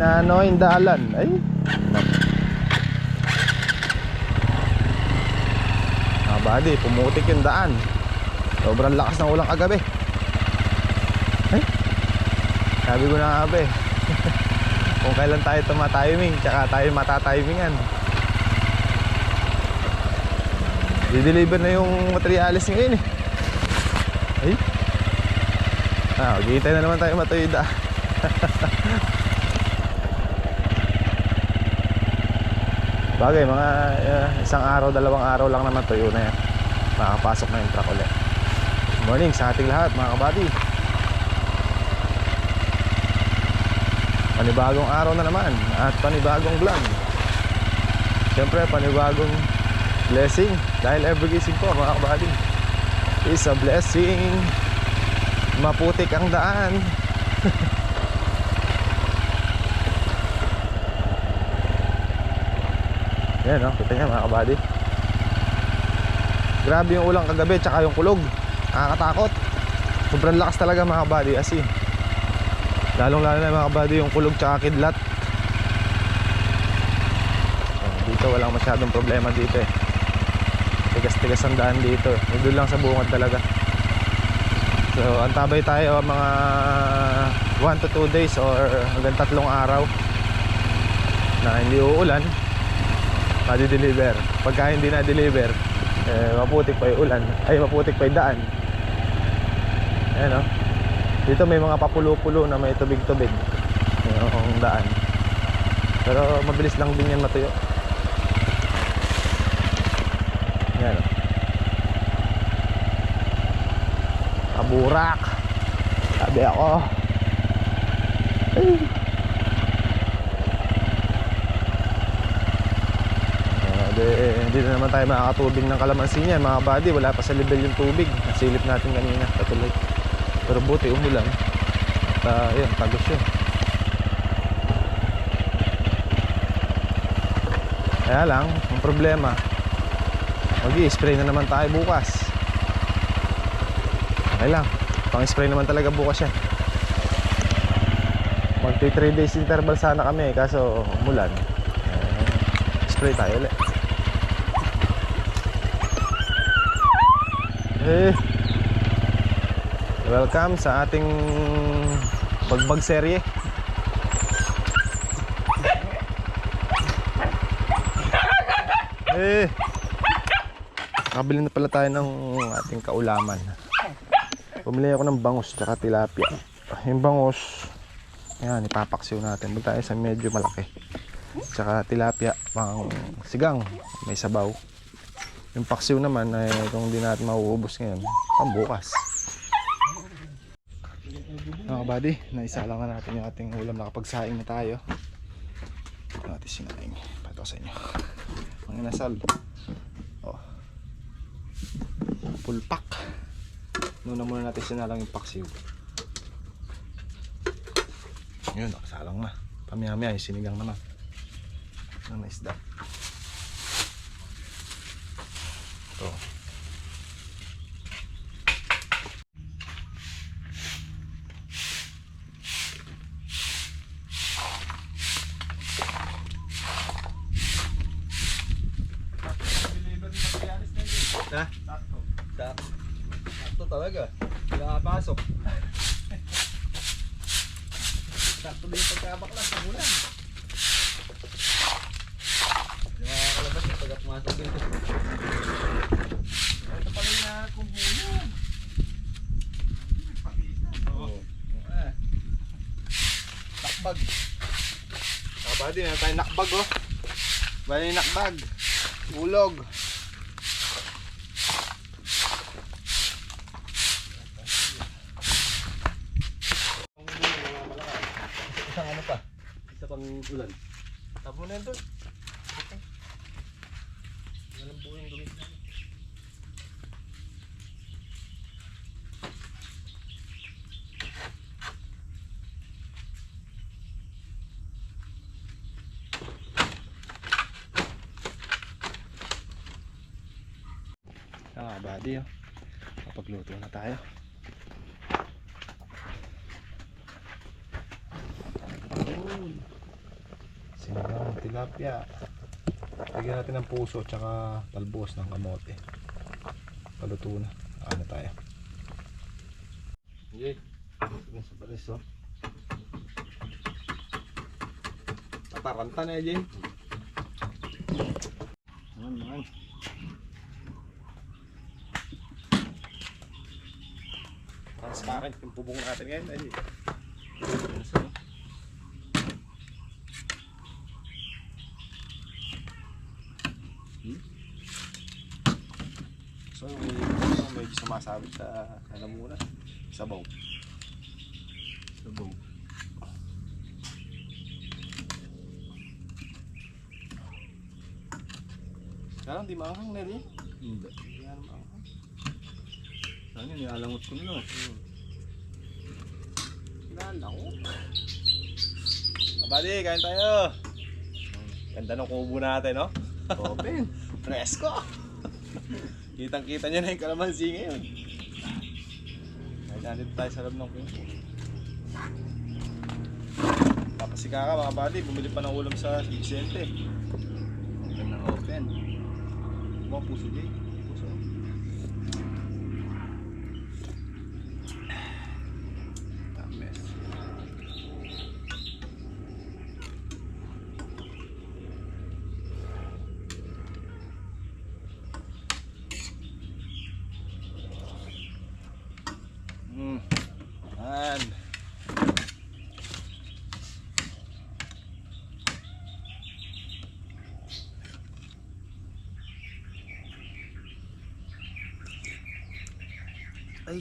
Na ano yung dalan. Ay. Mga buddy, pumutik yung daan. Sobrang lakas ng ulang kagabi. Ay. Sabi ko na nga kung kailan tayo tumatiming, tsaka tayo matatimingan. Di-deliver na yung materialis ngayon eh. Ay. Maghihintay na naman tayo matuyda. Bagay, mga isang araw, dalawang araw lang naman tuyo na yan. Makakapasok na yung truck ulit. Good morning sa ating lahat mga kabady. Panibagong araw na naman at panibagong vlog. Siyempre panibagong blessing. Dahil every gising po mga kabady is a blessing. Maputik ang daan. Yan o, kita nyo mga kabady. Grabe yung ulang kagabi tsaka yung kulog. Nakakatakot. Sobrang lakas talaga mga kabady. As in, lalong lalo na mga kabady yung kulog tsaka kidlat. Dito walang masyadong problema dito eh. Tigas-tigas ang daan dito. Doon lang sa bungad talaga. So antabay tayo mga 1 to 2 days or hanggang 3 araw na hindi uulan. Madi-deliver. Pagka hindi na-deliver, maputik pa yung ulan. Ay, maputik pa yung daan. Ayan o. Dito may mga papulo-pulo na may tubig-tubig yung daan. Pero mabilis lang din yan matuyo. Ayan o. Kaburak. Sabi ako. Ay. Hindi na naman tayo makakatubig ng kalamansi niya mga buddy. Wala pa sa level yung tubig. Nasilip natin kanina patuloy. Pero buti umulan. At yun, tagos yun. Kaya lang, ang problema, mag-i-spray na naman tayo bukas. Okay lang, pang-spray naman talaga bukas yan. Magti 3 days interval sana kami, kaso umulan. Spray tayo ulit. Welcome sa ating bagbag serye. Nakabili na pala tayo ng ating kaulaman. Bumili ako ng bangus tsaka tilapia. Yung bangus, yan, ipapaksiw natin. Balik tayo sa medyo malaki. Tsaka tilapia pang sigang, may sabaw. Yung paksiw naman ay kung hindi natin mauubos ngayon, pambukas. Mga buddy, naisa lang na natin yung ating ulam. Nakapagsaing na tayo. Ito natin sinaing. Pato sa inyo ang inasal. Oh. Pulpak. Nuna muna natin sinalang yung paksiw. Yun, nakasalang na. Pamiyamaya yung sinigang naman ng isda. Ito. Ha? Sakto talaga. Nakapasok. Sakto din yung pagkabaklas sa ulan. Yung mga kalabas yung pagkapumasok dito. Ito pala yung nakumbulan. Oo. Nakbag. Nakabadi na tayo nakbag oh. Bali nakbag. Ulog. Isang ano pa? Isa pang ulan. Tabo na yun doon. Okay. Walang buhay yung dumi. Buddy oh. Kapagluto na tayo. Sinigang tilapia. Lagyan natin ng puso tsaka talbos ng kamote. Paluto na. Ano tayo? Okay. Ito sa pares, oh. Tataranta na yan. Naman. Transparent yung bubong natin ngayon. Ay. So, medyo sumasabit sa muna. Sabaw. Kaya di maanghang na rin. Hindi. Hindi nga maanghang. Saan yun? Nilalangot ko na. Nilalangot? Kabady, kain tayo. Ganda ng kubo natin, no? Open. Fresco. Kitang-kita nyo na yung kalamansi ngayon. Ay, nandito tayo sa loob ng kubo. Tapos si Kaka, mga buddy, bumili pa ng ulam sa Vicente. Ganda ng open. Mga puso, Jay. Puso. Tames. Yan. Ay.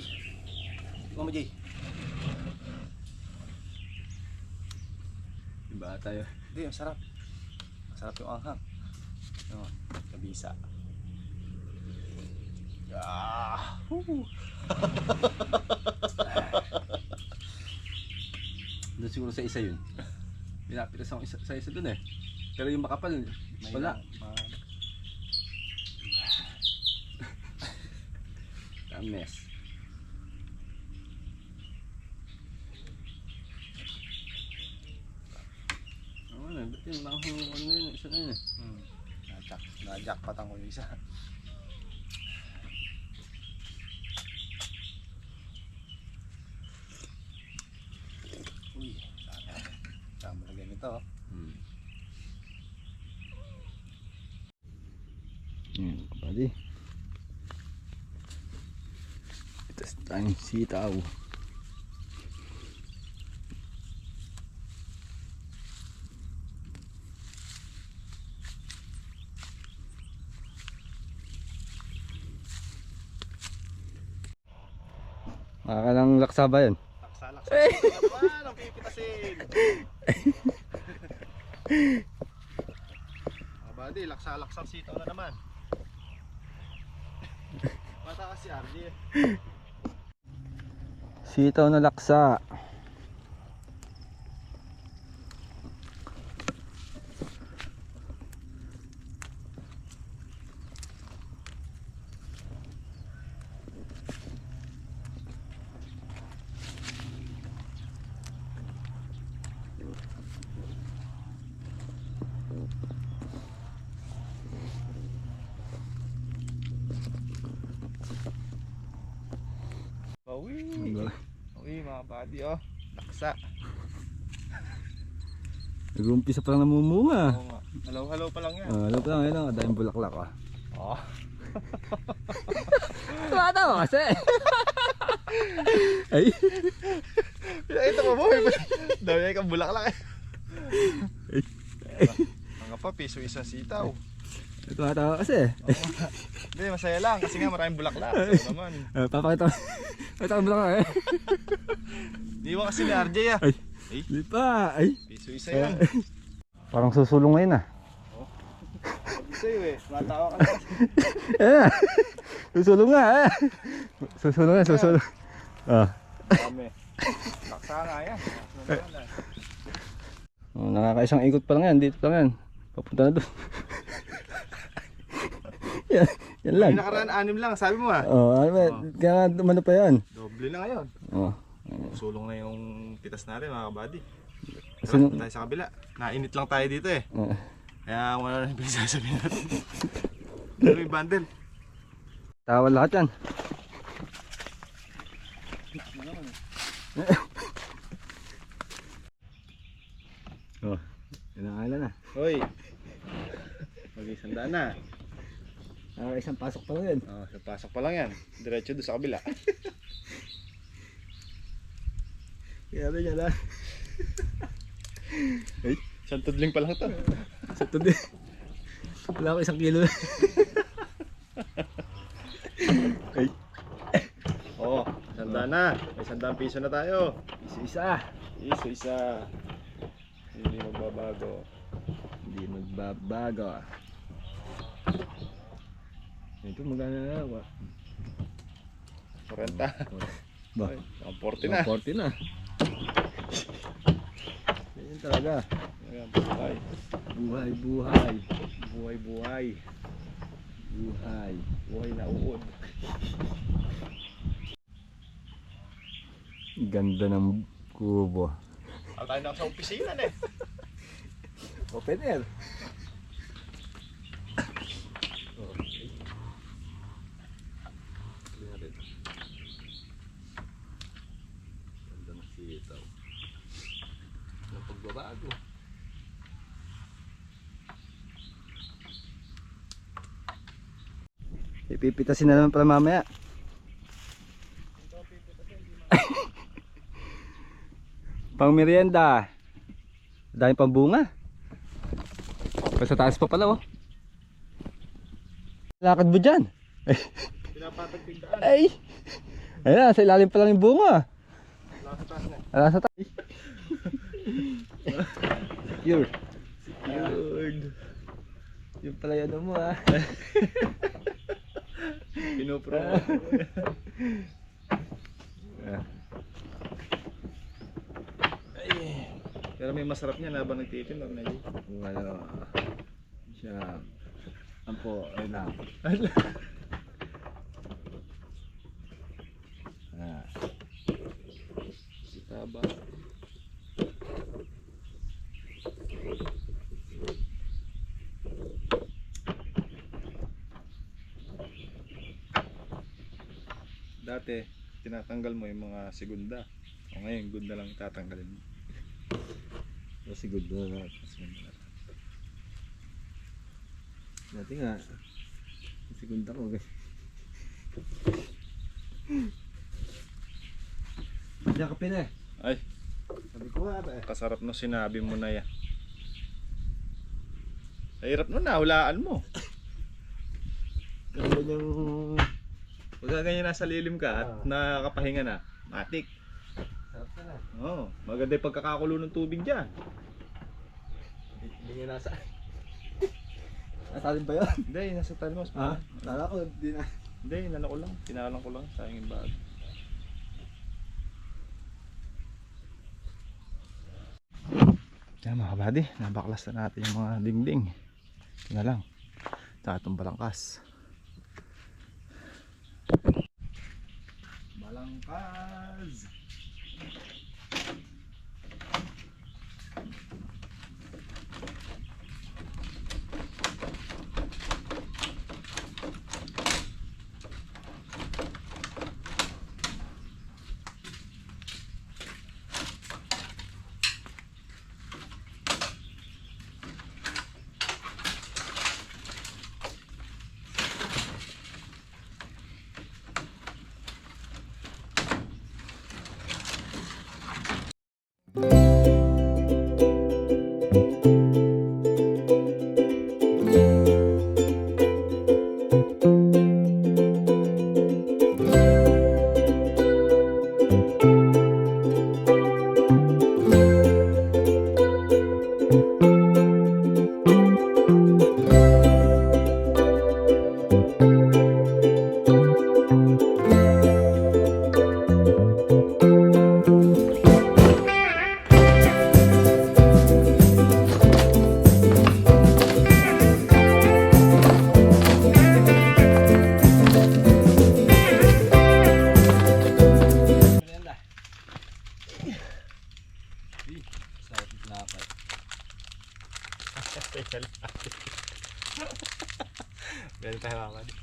Ikaw mo, Jay. Iba tayo. Hindi, ang sarap. Masarap yung anghang. No, kabisa. Ah! Doon siguro sa isa yun. Pinapitas ako sa isa dun eh. Pero yung makapal, wala. Tames. Ba't yung manghang ano yun? Isa na yun eh. Na-jackpot ko yung isa. Uy, sama lagyan ito. Yan, kapali. Ito sa tayong sitaw. Makakalang laksa ba yun? Laksa-laksa naman ang pipitasin. Abadi, laksa-laksang sitaw na naman. Mataas si RJ. Sitaw na laksa. Uy, mga buddy, oh. Laksa. Nag-umpisa pa lang namumunga. Oo nga. Halaw-halaw pa lang yan. Alam pa lang, ayun, dahil bulaklak ah. Oh. Tumatawa kasi. Ay. Ito mo, boy. Dami kang bulaklak eh. Mga pa, piso isang sitaw. Tumatawa kasi. Hindi, masaya lang kasi nga maraming bulaklak. So naman. Papakita ko. Ito ang bulaklak eh. Di ba kasi ni RJ ah? Ay. Di pa. Ay. Piso isa yan. Parang susulong ngayon ah. Sabi sa'yo eh, matawa ka na. Susulong nga eh. Susulong nga, susulong. Dami. Laksa nga yan. Nakakaisang ikot pa lang yan, dito lang yan. Papunta na doon. Yan lang. Yung nakaraan, 6 lang, sabi mo ah. Kaya nga umano pa yan. Doble na ngayon. Sulong na yung pitas natin mga kabady. Diba? Tayo sa kabila. Nainit lang tayo dito eh. Oo. Kaya wala na yung pinagsasabihin natin. Pero yung bundle. Tawal lahat yan. Oh, inakala na. Hoy. Mag-isang daan na. Isang pasok pa lang yan. Oh, sa pasok pa lang yan. Diretso doon sa kabila. Kaya ba niya lang? Ay, isang tudling pa lang to. Sa tudi. Wala ko 1 kilo. Ay. Oh, isang daan na. May 100 piso na tayo. Isa-isa. Isa-isa. Hindi magbabago. Hindi magbabago. Ito magkano na ako. 40. Ba? Ay, 40 na. 40 na. Yan talaga. Ayan, buhay. Buhay, buhay. Buhay, buhay. Buhay. Buhay na uod. Ganda ng kubo. Ako tayo na sa opisina na eh. Open air. Ganda ng sitaw. Ang pagbabago. Ipipitasin na naman pala mamaya. Pang merienda. Dahil pang bunga. Sa taas pa pala oh. Lakad mo dyan. Pinapatag tigdaan. Ay. Ayan, sa ilalim pa lang yung bunga. Wala sa taas na. Wala sa taas. Secure. Secured. Yung pala yan mo ah. Pinopromote. Pero may masarap niya habang nagtitim. Ano siya. Ampo, ayun na. Taba. Dati, tinatanggal mo yung mga segunda. O ngayon, good na lang itatanggalin mo. Kasi good na. Dati nga. Segunda ko. Diyan ka pina eh. Ay, Sabi ko nga ba eh. kasarap no sinabi mo na yan. Hirap nun na, hulaan mo. Ganda yung... Pagka ganyan nasa lilim ka at nakakapahinga na, matik. Sarap ka na. Oo, maganda yung pagkakakulo ng tubig dyan. Hindi nga nasa... Nasalin ba yun? Hindi, nasa talmos. Ha? Tala ko, hindi na. Hindi, inano ko lang. Tinalang ko lang, sayang yung bag. Yan mga kabady, nabaklas na natin yung mga dingding. Ito na lang. Tsaka itong balangkas. Balangkas! Sa tinapay. Teka lang. Ganun tayo mga buddy.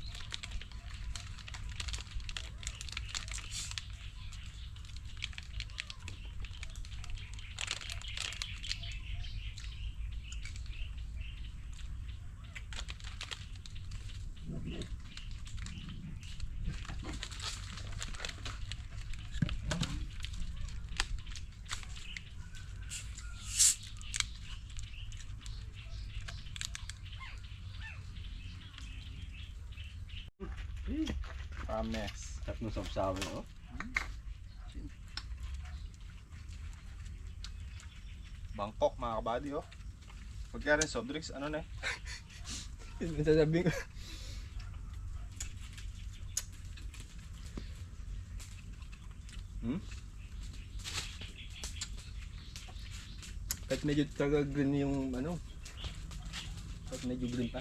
Promise. Tatlong sabsabi, oh. Bangkok mga kabady oh. Pagka rin soft drinks, ano na eh. Sasabihin ko. Kahit medyo taga green yung ano. Kahit medyo green pa.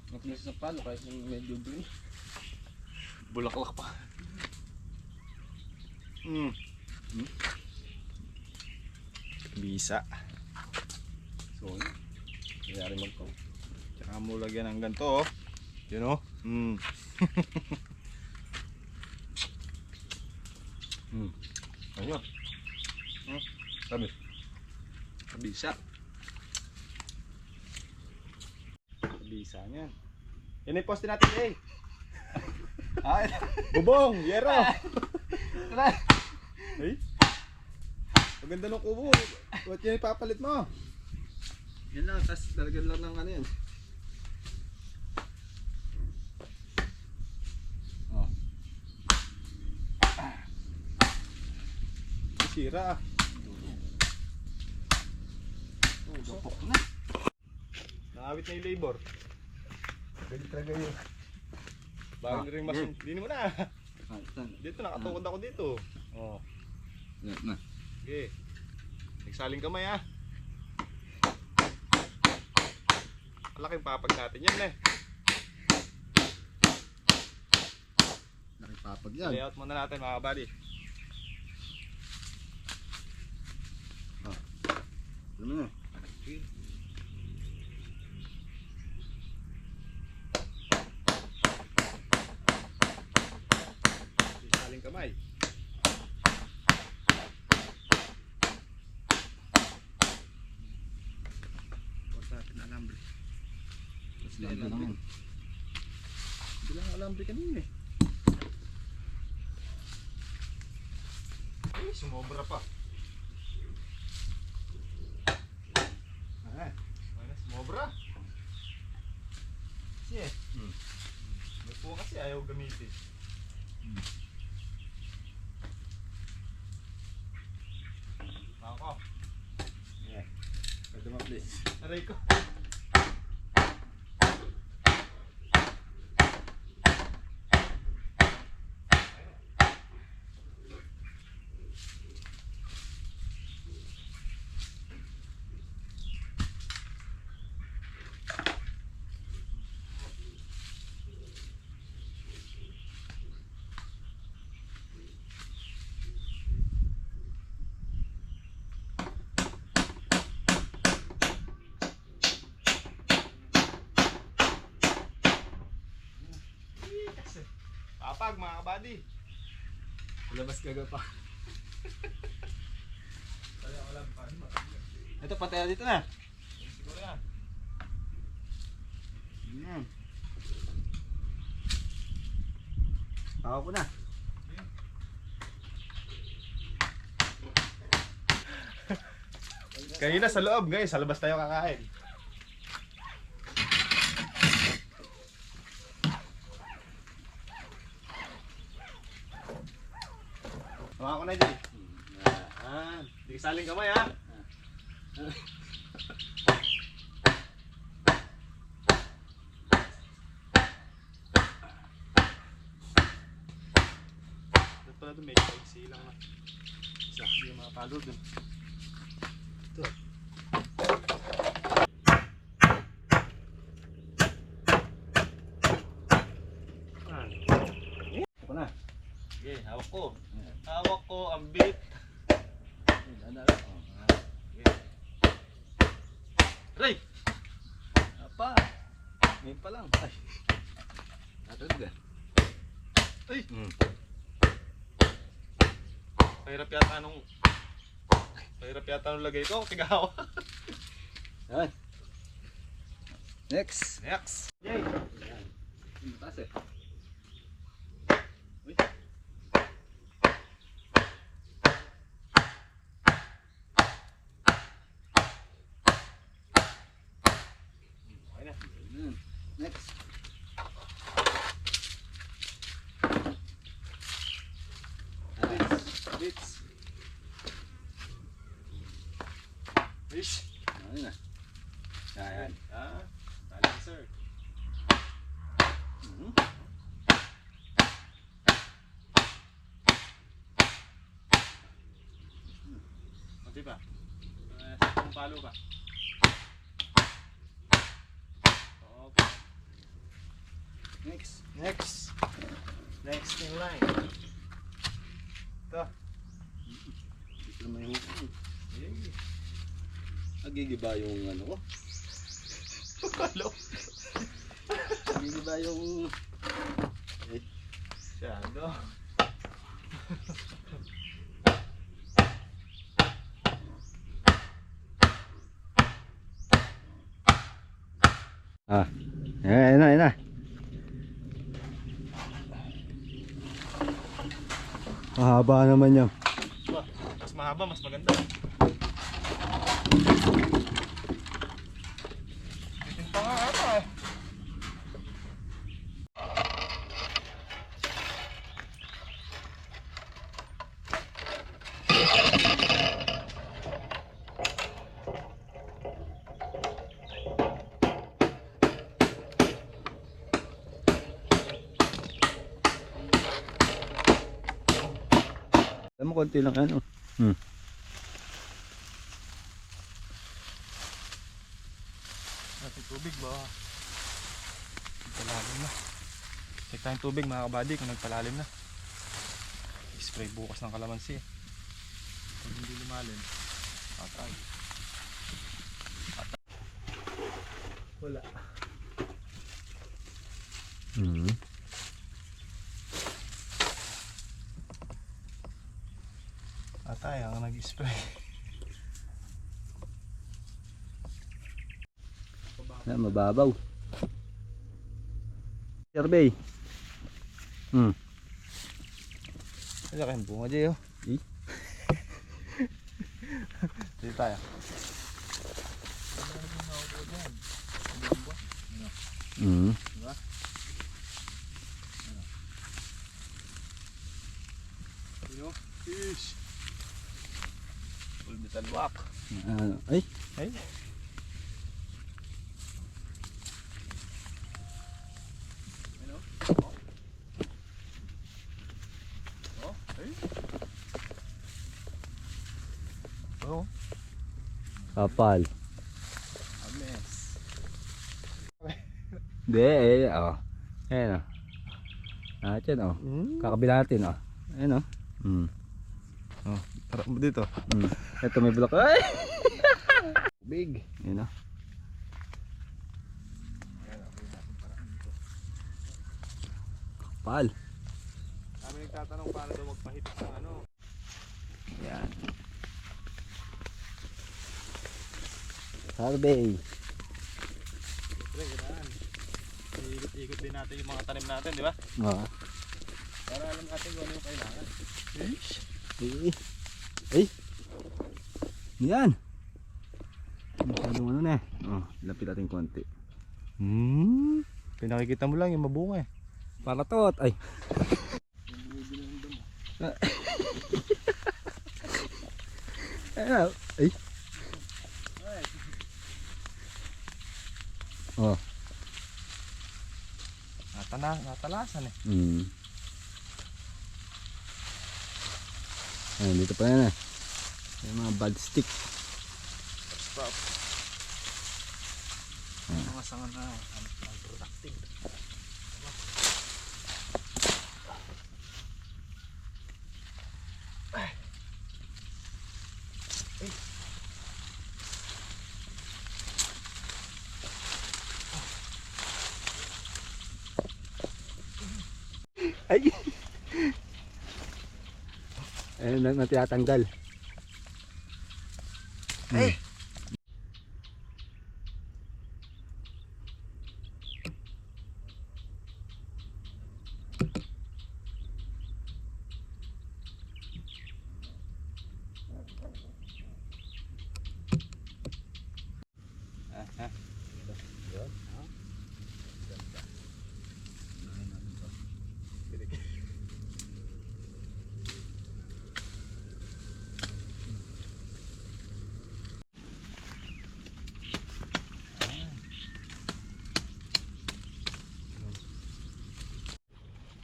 Makinis sa palo kahit yung medyo green. Bulaklak pa. Bisa. So, kaya rin magkaw. Tsaka mo lagyan ng ganito oh. Yun oh. Ayun. Sabi. Bisa. Bisa niyan. Yan yung poste natin eh. Ay, Bubong! Yero! tara. Ay! Maganda ng kubo. Ba't yan ipapalit mo? Yan lang, tapos lalagyan lang ng ano yan. Oh. Sira ah. Oh, dupok na. Nakawit na yung labor. Pwede talaga yun. Bagong ring machine. Dinin mo na. Ah, saan? Dito, nakatukod ako dito. Oh. Yan na. Okay. Nagsaling kamay ah. Malaking papag natin yan eh. Nakipapag yan. Layout muna natin mga buddy. Alam mo na. Saling kamay. Bukas natin alambre. Tapos lalagyan naman. Bilang alambre kanina eh. Ay, sumobra pa. Ah, sumobra. Kasi eh. May po kasi ayaw gamitin. Ako. Yeah. Pwede mo please. Aray ko. Papag mga kabady. Labas ka pa. Kaya wala pa. Ito patay dito na. Siguro yan. Ako ko na. Kanina sa loob guys, sa labas tayo kakain. Mga ko na dyan. Hindi ka saling kamay ha. Ito pala doon, medyo maiksi lang na. Isa, hindi yung mga palo doon. Ito. Ako na. Sige, hawak ko. Hawak ko ang beat. Ano? Ray! Apa? Ngayon pa lang. Ay. Natulog eh. Ay! Hmm. Pahirap yata nung lagay ko. Tigawa. Yan. Next. Next. Yay! Yung mataas eh. Uy. Okay na. Next. Beats. Fish. Ano na? Yan. Ah, tali sir. Mhm. Mati pa. Sakong palo ka. Okay. Next. Next in line. Ito. Ito naman yung Yay. nagigiba yung ano ko. Palo. Nagigiba yung Shadow. Ayan na. Mahaba naman yan. Ba, mas mahaba, mas maganda. Bitin pa nga ata eh. Alam mo, konti lang yan. Natin tubig ba? Nagpalalim na. Check tayong tubig mga kabady kung nagpalalim na. I-spray bukas ng kalamansi. Kung hindi lumalim, patay. Wala. Patay ang nag-spray. Mababaw. Survey. Kaya kayong bunga dyan yun. Eh? Dito tayo. Diba? Ano? Fish! Full metal wak. Ay. Ay! Ano? Oh! Ay! Oh! Kapal. Ames! Hindi Ayan yan Kakabila natin Ayan Oh, tara mo dito. Ito may block. Ay! Big. Ayan Kapal. Kami nagtatanong paano daw magpahit ng ano. Ayan. Survey. Siyempre, gano'n. Ikot-ikot din natin yung mga tanim natin, di ba? Para alam natin kung ano yung kailangan. Ay. Yan. Masyadong ano na lapit natin konti. Pinakikita mo lang yung mabunga eh. Para tot. Ay. Ay. Natalasan eh. Ayan, dito pa yan yung mga bad stick. Stop. Mga sanga na unproductive. Ay! Ayun na tinatanggal. Ay!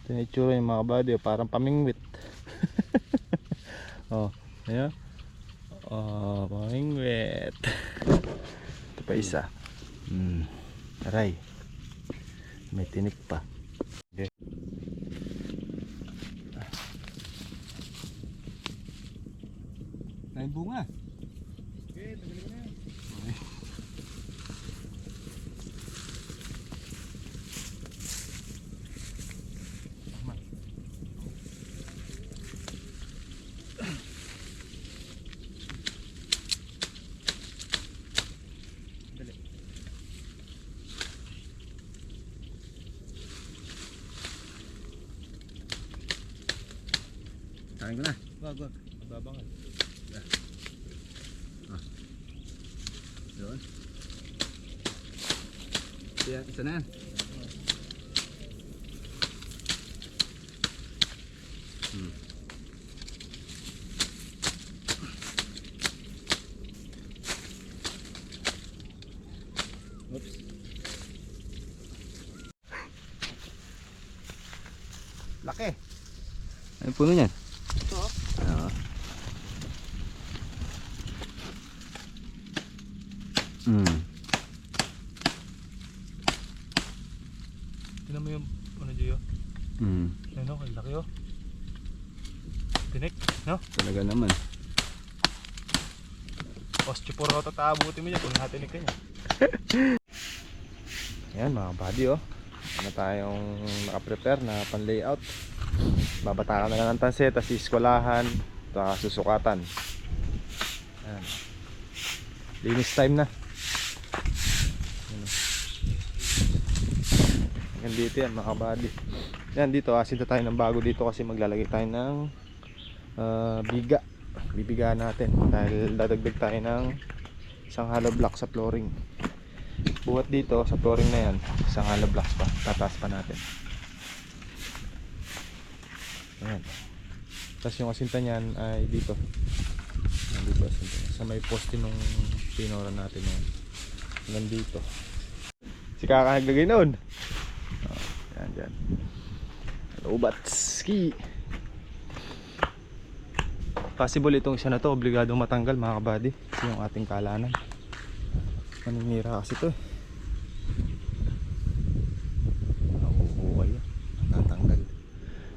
Ito yung itsura yung mga buddy, parang pamingwit. Oh, ayan. Oh, pamingwit. Ito pa isa. Aray. May tinik pa. Okay. May bunga. Kain ko na. Wag. Babangal. Doon. Isa na yan. Oops. Laki. Ano puno niyan? Ito. Oo. Tignan mo yung ano dyan. Ano, laki oh. Tinik, no? Talaga naman. Osteoporoto taabutin mo niya kung natinik ka niya. Ayan mga buddy oh. Ano tayong nakaprepare na pan layout. Babatakan na lang ng tanse, tapos iskolahan, tapos susukatan. Ayan. Linis time na. Ayan. Ayan dito yan mga buddy. Yan dito, asinta tayo ng bago dito kasi maglalagay tayo ng biga. Bibigaan natin dahil dadagdag tayo ng isang hollow block sa flooring. Buhat dito sa flooring na yan, isang hollow blocks pa, tataas pa natin. Ayan. Tapos yung asinta niyan ay dito. Dito asinta niya. Sa may poste nung pinora natin yan. Hanggang dito. Si Kaka naglagay noon. Oh, yan dyan. Ubatski. Possible itong isa na to obligadong matanggal mga kabady. Kasi yung ating kalanan maninira kasi to eh. Nakukuha yan. Natatanggal.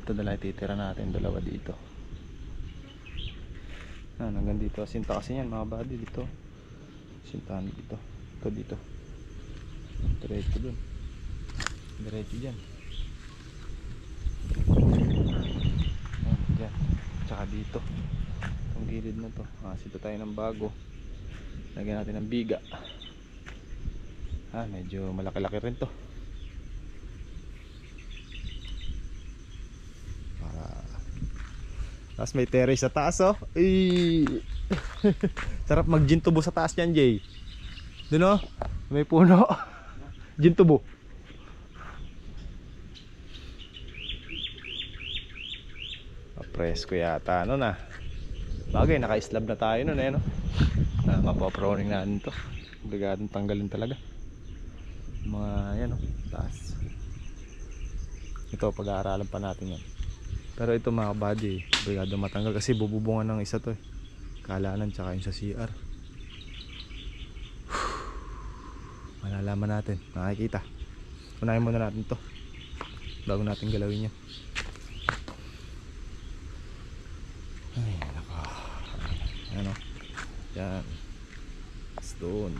Ito na lang ititira natin, dalawa dito. Hanggang dito asinta kasi yan mga buddy. Dito asintahan dito. Ito dito. Diretso dun. Diretso dyan. Dyan. Tsaka dito. Itong gilid na to. Asinta tayo ng bago. Lagyan natin ng biga. Medyo malaki-laki rin to. Tapos may terrace sa taas oh. Sarap mag gin tubo sa taas yan, Jay. Doon oh, may puno. Gin tubo. Presko yata ano na. Bagay naka-slab na tayo noon eh no. Mapaproning natin to. Obligadong tanggalin talaga. Mga yan oh, taas. Ito pag-aaralan pa natin yan. Pero ito mga buddy, obligadong matanggal kasi bububungan ng isa to eh. Kalanan tsaka yung sa CR. Malalaman natin, makikita. Unahin muna natin to bago natin galawin yan. Ay naka. Ano? Yan. Stone.